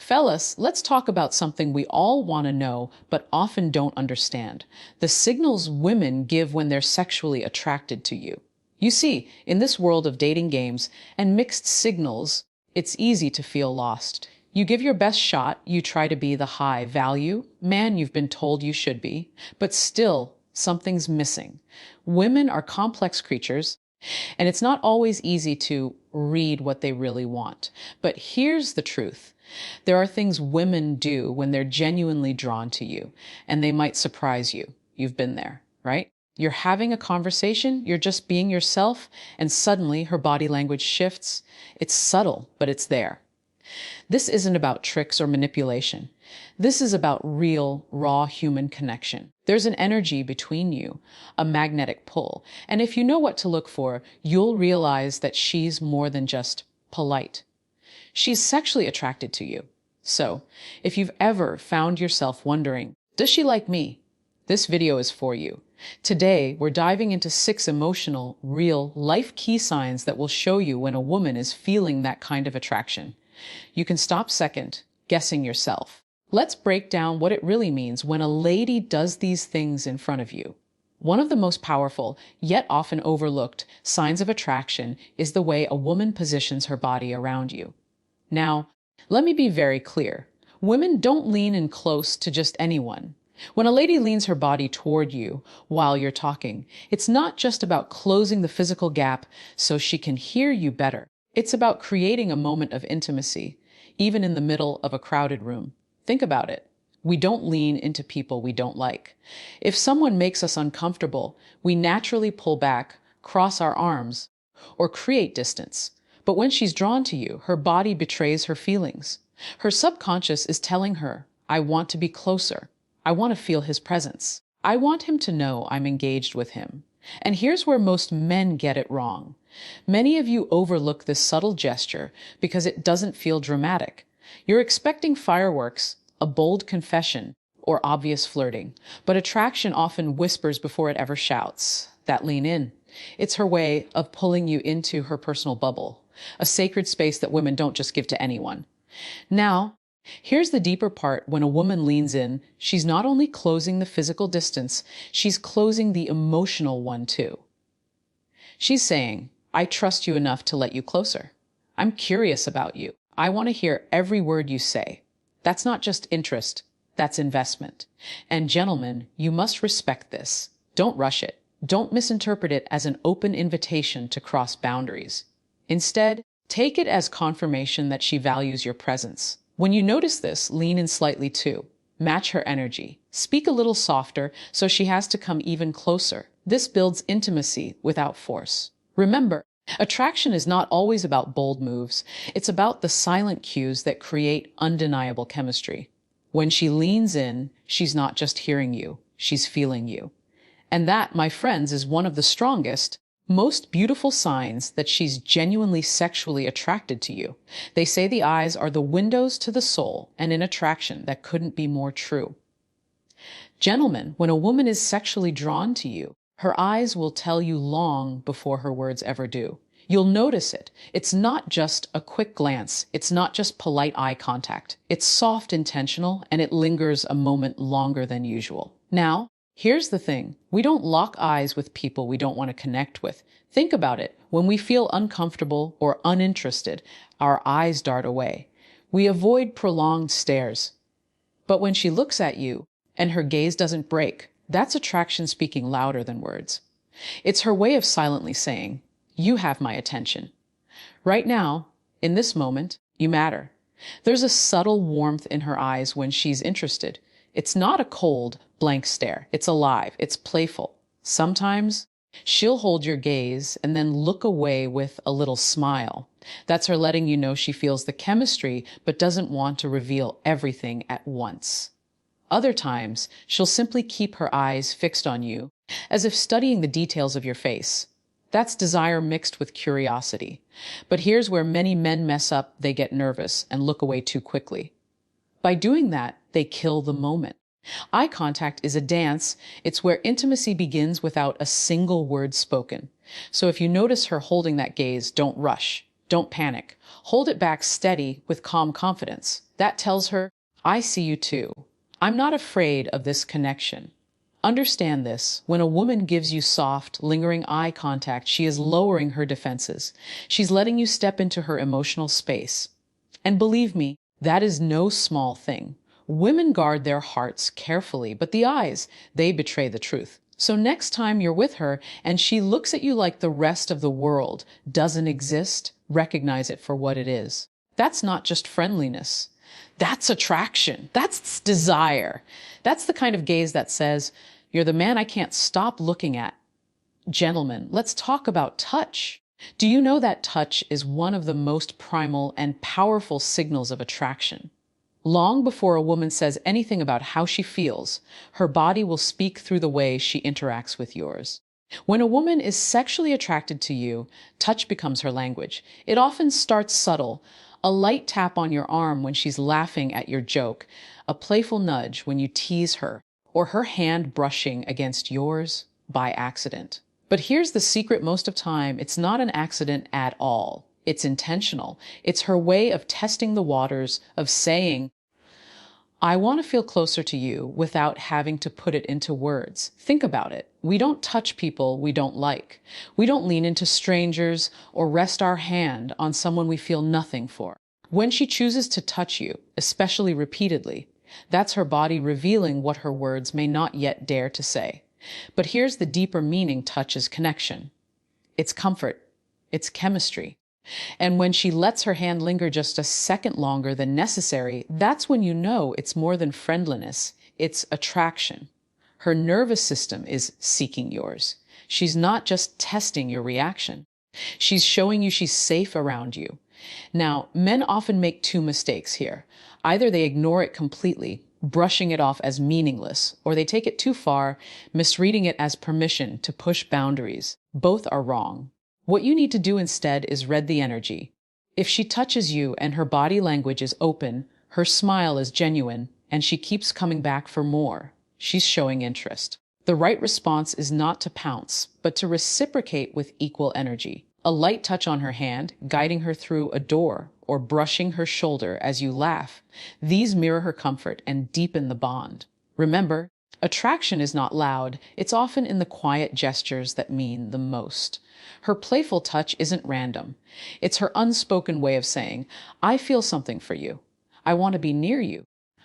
Fellas, let's talk about something we all want to know but often don't understand. The signals women give when they're sexually attracted to you. You see, in this world of dating games and mixed signals, it's easy to feel lost. You give your best shot, you try to be the high value man you've been told you should be, but still, something's missing. Women are complex creatures, and it's not always easy to read what they really want. But here's the truth. There are things women do when they're genuinely drawn to you, and they might surprise you. You've been there, right? You're having a conversation, you're just being yourself, and suddenly her body language shifts. It's subtle, but it's there. This isn't about tricks or manipulation. This is about real, raw human connection. There's an energy between you, a magnetic pull. And if you know what to look for, you'll realize that she's more than just polite. She's sexually attracted to you. So, if you've ever found yourself wondering, does she like me? This video is for you. Today, we're diving into 6 emotional, real, life key signs that will show you when a woman is feeling that kind of attraction. You can stop second, guessing yourself. Let's break down what it really means when a lady does these things in front of you. One of the most powerful, yet often overlooked, signs of attraction is the way a woman positions her body around you. Now, let me be very clear. Women don't lean in close to just anyone. When a lady leans her body toward you while you're talking, it's not just about closing the physical gap so she can hear you better. It's about creating a moment of intimacy, even in the middle of a crowded room. Think about it. We don't lean into people we don't like. If someone makes us uncomfortable, we naturally pull back, cross our arms, or create distance. But when she's drawn to you, her body betrays her feelings. Her subconscious is telling her, I want to be closer. I want to feel his presence. I want him to know I'm engaged with him. And here's where most men get it wrong. Many of you overlook this subtle gesture because it doesn't feel dramatic. You're expecting fireworks, a bold confession, or obvious flirting. But attraction often whispers before it ever shouts. That lean in. It's her way of pulling you into her personal bubble, a sacred space that women don't just give to anyone. Now, here's the deeper part. When a woman leans in, she's not only closing the physical distance, she's closing the emotional one too. She's saying, I trust you enough to let you closer. I'm curious about you. I want to hear every word you say. That's not just interest, that's investment. And gentlemen, you must respect this. Don't rush it. Don't misinterpret it as an open invitation to cross boundaries. Instead, take it as confirmation that she values your presence. When you notice this, lean in slightly too. Match her energy. Speak a little softer so she has to come even closer. This builds intimacy without force. Remember, attraction is not always about bold moves. It's about the silent cues that create undeniable chemistry. When she leans in, she's not just hearing you, she's feeling you. And that, my friends, is one of the strongest, most beautiful signs that she's genuinely sexually attracted to you. They say the eyes are the windows to the soul, and in attraction, that couldn't be more true. Gentlemen, when a woman is sexually drawn to you, her eyes will tell you long before her words ever do. You'll notice it. It's not just a quick glance. It's not just polite eye contact. It's soft, intentional, and it lingers a moment longer than usual. Now, here's the thing. We don't lock eyes with people we don't want to connect with. Think about it. When we feel uncomfortable or uninterested, our eyes dart away. We avoid prolonged stares. But when she looks at you and her gaze doesn't break, that's attraction speaking louder than words. It's her way of silently saying, you have my attention. Right now, in this moment, you matter. There's a subtle warmth in her eyes when she's interested. It's not a cold, blank stare. It's alive. It's playful. Sometimes she'll hold your gaze and then look away with a little smile. That's her letting you know she feels the chemistry but doesn't want to reveal everything at once. Other times, she'll simply keep her eyes fixed on you, as if studying the details of your face. That's desire mixed with curiosity. But here's where many men mess up. They get nervous and look away too quickly. By doing that, they kill the moment. Eye contact is a dance. It's where intimacy begins without a single word spoken. So if you notice her holding that gaze, don't rush. Don't panic. Hold it back steady with calm confidence. That tells her, I see you too. I'm not afraid of this connection. Understand this. When a woman gives you soft, lingering eye contact, she is lowering her defenses. She's letting you step into her emotional space. And believe me, that is no small thing. Women guard their hearts carefully, but the eyes, they betray the truth. So next time you're with her and she looks at you like the rest of the world doesn't exist, recognize it for what it is. That's not just friendliness. That's attraction. That's desire. That's the kind of gaze that says, you're the man I can't stop looking at. Gentlemen, let's talk about touch. Do you know that touch is one of the most primal and powerful signals of attraction? Long before a woman says anything about how she feels, her body will speak through the way she interacts with yours. When a woman is sexually attracted to you, touch becomes her language. It often starts subtle. A light tap on your arm when she's laughing at your joke, a playful nudge when you tease her, or her hand brushing against yours by accident. But here's the secret: most of the time, it's not an accident at all. It's intentional. It's her way of testing the waters, of saying, I want to feel closer to you without having to put it into words. Think about it. We don't touch people we don't like. We don't lean into strangers or rest our hand on someone we feel nothing for. When she chooses to touch you, especially repeatedly, that's her body revealing what her words may not yet dare to say. But here's the deeper meaning: touch is connection. It's comfort. It's chemistry. And when she lets her hand linger just a second longer than necessary, that's when you know it's more than friendliness, it's attraction. Her nervous system is seeking yours. She's not just testing your reaction. She's showing you she's safe around you. Now, men often make two mistakes here. Either they ignore it completely, brushing it off as meaningless, or they take it too far, misreading it as permission to push boundaries. Both are wrong. What you need to do instead is read the energy. If she touches you and her body language is open, her smile is genuine, and she keeps coming back for more, she's showing interest. The right response is not to pounce, but to reciprocate with equal energy. A light touch on her hand, guiding her through a door, or brushing her shoulder as you laugh. These mirror her comfort and deepen the bond. Remember, attraction is not loud. It's often in the quiet gestures that mean the most. Her playful touch isn't random. It's her unspoken way of saying, I feel something for you. I want to be near you.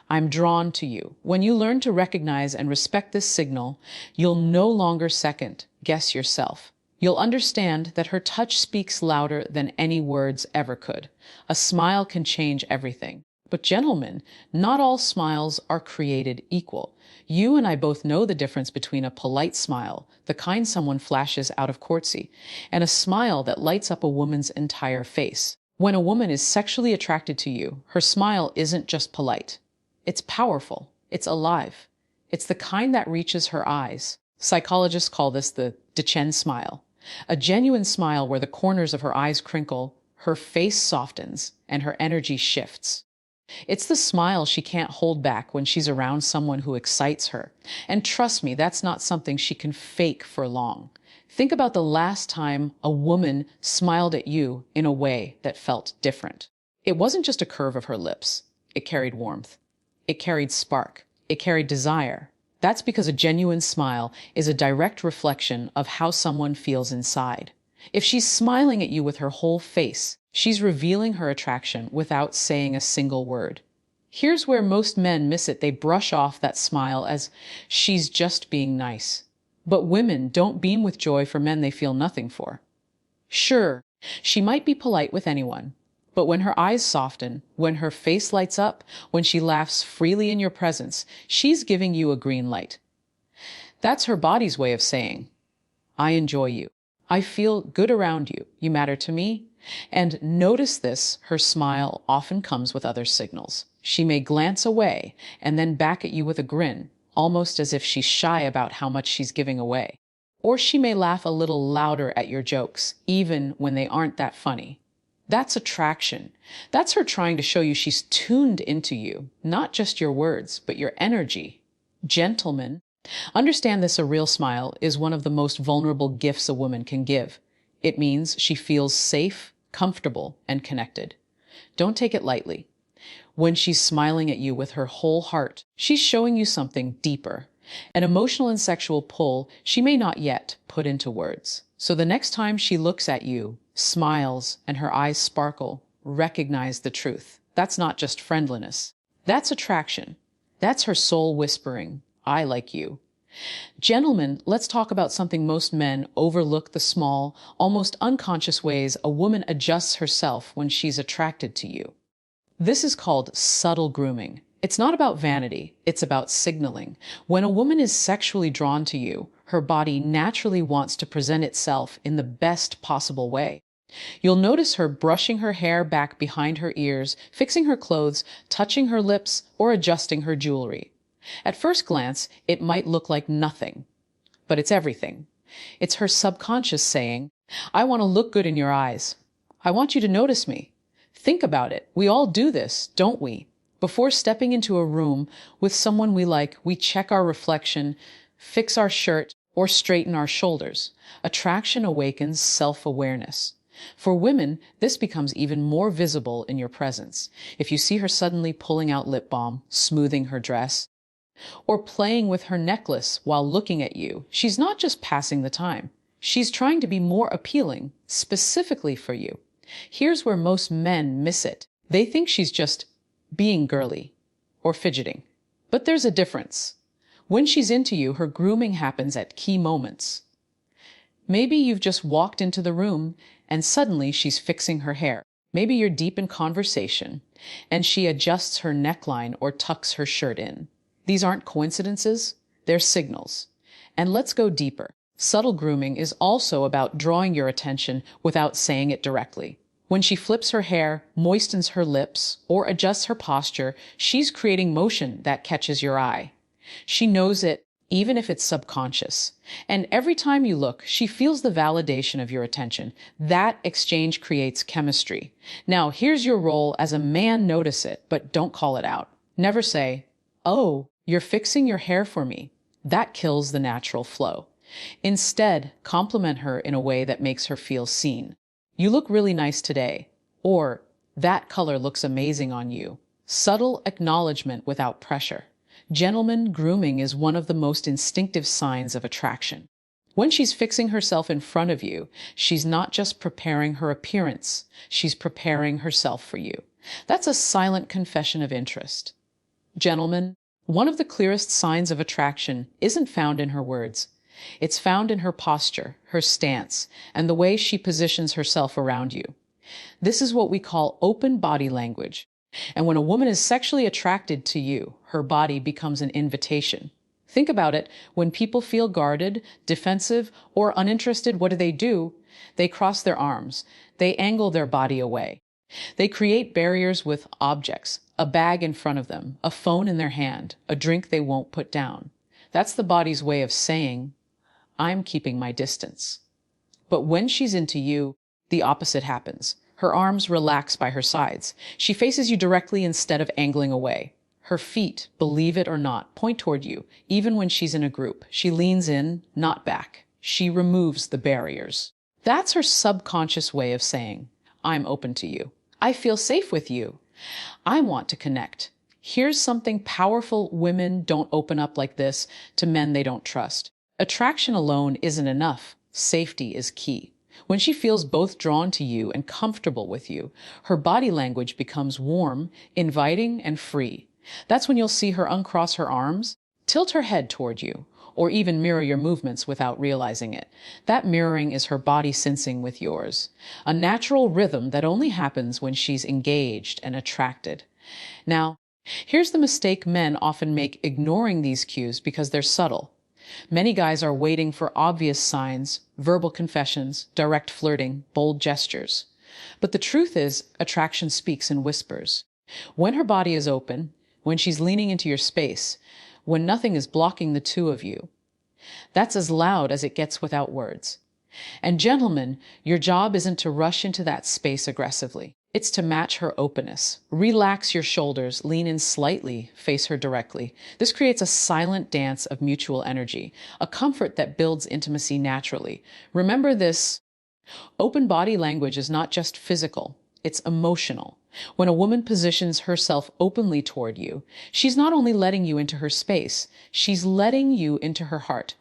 I'm drawn to you. When you learn to recognize and respect this signal, you'll no longer second guess yourself. You'll understand that her touch speaks louder than any words ever could. A smile can change everything. But gentlemen, not all smiles are created equal. You and I both know the difference between a polite smile, the kind someone flashes out of courtesy, and a smile that lights up a woman's entire face. When a woman is sexually attracted to you, her smile isn't just polite. It's powerful. It's alive. It's the kind that reaches her eyes. Psychologists call this the Duchenne smile. A genuine smile where the corners of her eyes crinkle, her face softens, and her energy shifts. It's the smile she can't hold back when she's around someone who excites her. And trust me, that's not something she can fake for long. Think about the last time a woman smiled at you in a way that felt different. It wasn't just a curve of her lips. It carried warmth. It carried spark. It carried desire. That's because a genuine smile is a direct reflection of how someone feels inside. If she's smiling at you with her whole face, she's revealing her attraction without saying a single word. Here's where most men miss it. They brush off that smile as she's just being nice. But women don't beam with joy for men they feel nothing for. Sure, she might be polite with anyone, but when her eyes soften, when her face lights up, when she laughs freely in your presence, she's giving you a green light. That's her body's way of saying, I enjoy you. I feel good around you. You matter to me. And notice this, her smile often comes with other signals. She may glance away and then back at you with a grin, almost as if she's shy about how much she's giving away. Or she may laugh a little louder at your jokes, even when they aren't that funny. That's attraction. That's her trying to show you she's tuned into you, not just your words, but your energy. Gentlemen, understand this: a real smile is one of the most vulnerable gifts a woman can give. It means she feels safe, comfortable, and connected. Don't take it lightly. When she's smiling at you with her whole heart, she's showing you something deeper, an emotional and sexual pull she may not yet put into words. So the next time she looks at you, smiles, and her eyes sparkle, recognize the truth. That's not just friendliness. That's attraction. That's her soul whispering, I like you. Gentlemen, let's talk about something most men overlook: the small, almost unconscious ways a woman adjusts herself when she's attracted to you. This is called subtle grooming. It's not about vanity, it's about signaling. When a woman is sexually drawn to you, her body naturally wants to present itself in the best possible way. You'll notice her brushing her hair back behind her ears, fixing her clothes, touching her lips, or adjusting her jewelry. At first glance, it might look like nothing, but it's everything. It's her subconscious saying, I want to look good in your eyes. I want you to notice me. Think about it. We all do this, don't we? Before stepping into a room with someone we like, we check our reflection, fix our shirt, or straighten our shoulders. Attraction awakens self-awareness. For women, this becomes even more visible in your presence. If you see her suddenly pulling out lip balm, smoothing her dress, or playing with her necklace while looking at you, she's not just passing the time. She's trying to be more appealing, specifically for you. Here's where most men miss it. They think she's just being girly or fidgeting. But there's a difference. When she's into you, her grooming happens at key moments. Maybe you've just walked into the room and suddenly she's fixing her hair. Maybe you're deep in conversation and she adjusts her neckline or tucks her shirt in. These aren't coincidences, they're signals. And let's go deeper. Subtle grooming is also about drawing your attention without saying it directly. When she flips her hair, moistens her lips, or adjusts her posture, she's creating motion that catches your eye. She knows it, even if it's subconscious. And every time you look, she feels the validation of your attention. That exchange creates chemistry. Now, here's your role as a man: notice it, but don't call it out. Never say, oh, you're fixing your hair for me. That kills the natural flow. Instead, compliment her in a way that makes her feel seen. You look really nice today. Or, that color looks amazing on you. Subtle acknowledgement without pressure. Gentlemen, grooming is one of the most instinctive signs of attraction. When she's fixing herself in front of you, she's not just preparing her appearance, she's preparing herself for you. That's a silent confession of interest. Gentlemen, one of the clearest signs of attraction isn't found in her words. It's found in her posture, her stance, and the way she positions herself around you. This is what we call open body language. And when a woman is sexually attracted to you, her body becomes an invitation. Think about it. When people feel guarded, defensive, or uninterested, what do? They cross their arms. They angle their body away. They create barriers with objects, a bag in front of them, a phone in their hand, a drink they won't put down. That's the body's way of saying, I'm keeping my distance. But when she's into you, the opposite happens. Her arms relax by her sides. She faces you directly instead of angling away. Her feet, believe it or not, point toward you. Even when she's in a group, she leans in, not back. She removes the barriers. That's her subconscious way of saying, I'm open to you. I feel safe with you. I want to connect. Here's something powerful: women don't open up like this to men they don't trust. Attraction alone isn't enough. Safety is key. When she feels both drawn to you and comfortable with you, her body language becomes warm, inviting, and free. That's when you'll see her uncross her arms, tilt her head toward you, or even mirror your movements without realizing it. That mirroring is her body syncing with yours, a natural rhythm that only happens when she's engaged and attracted. Now, here's the mistake men often make ignoring these cues because they're subtle. Many guys are waiting for obvious signs, verbal confessions, direct flirting, bold gestures. But the truth is, attraction speaks in whispers. When her body is open, when she's leaning into your space, when nothing is blocking the two of you, that's as loud as it gets without words. And gentlemen, your job isn't to rush into that space aggressively. It's to match her openness. Relax your shoulders, lean in slightly, face her directly. This creates a silent dance of mutual energy, a comfort that builds intimacy naturally. Remember this: Open body language is not just physical, it's emotional. When a woman positions herself openly toward you, she's not only letting you into her space, she's letting you into her heart.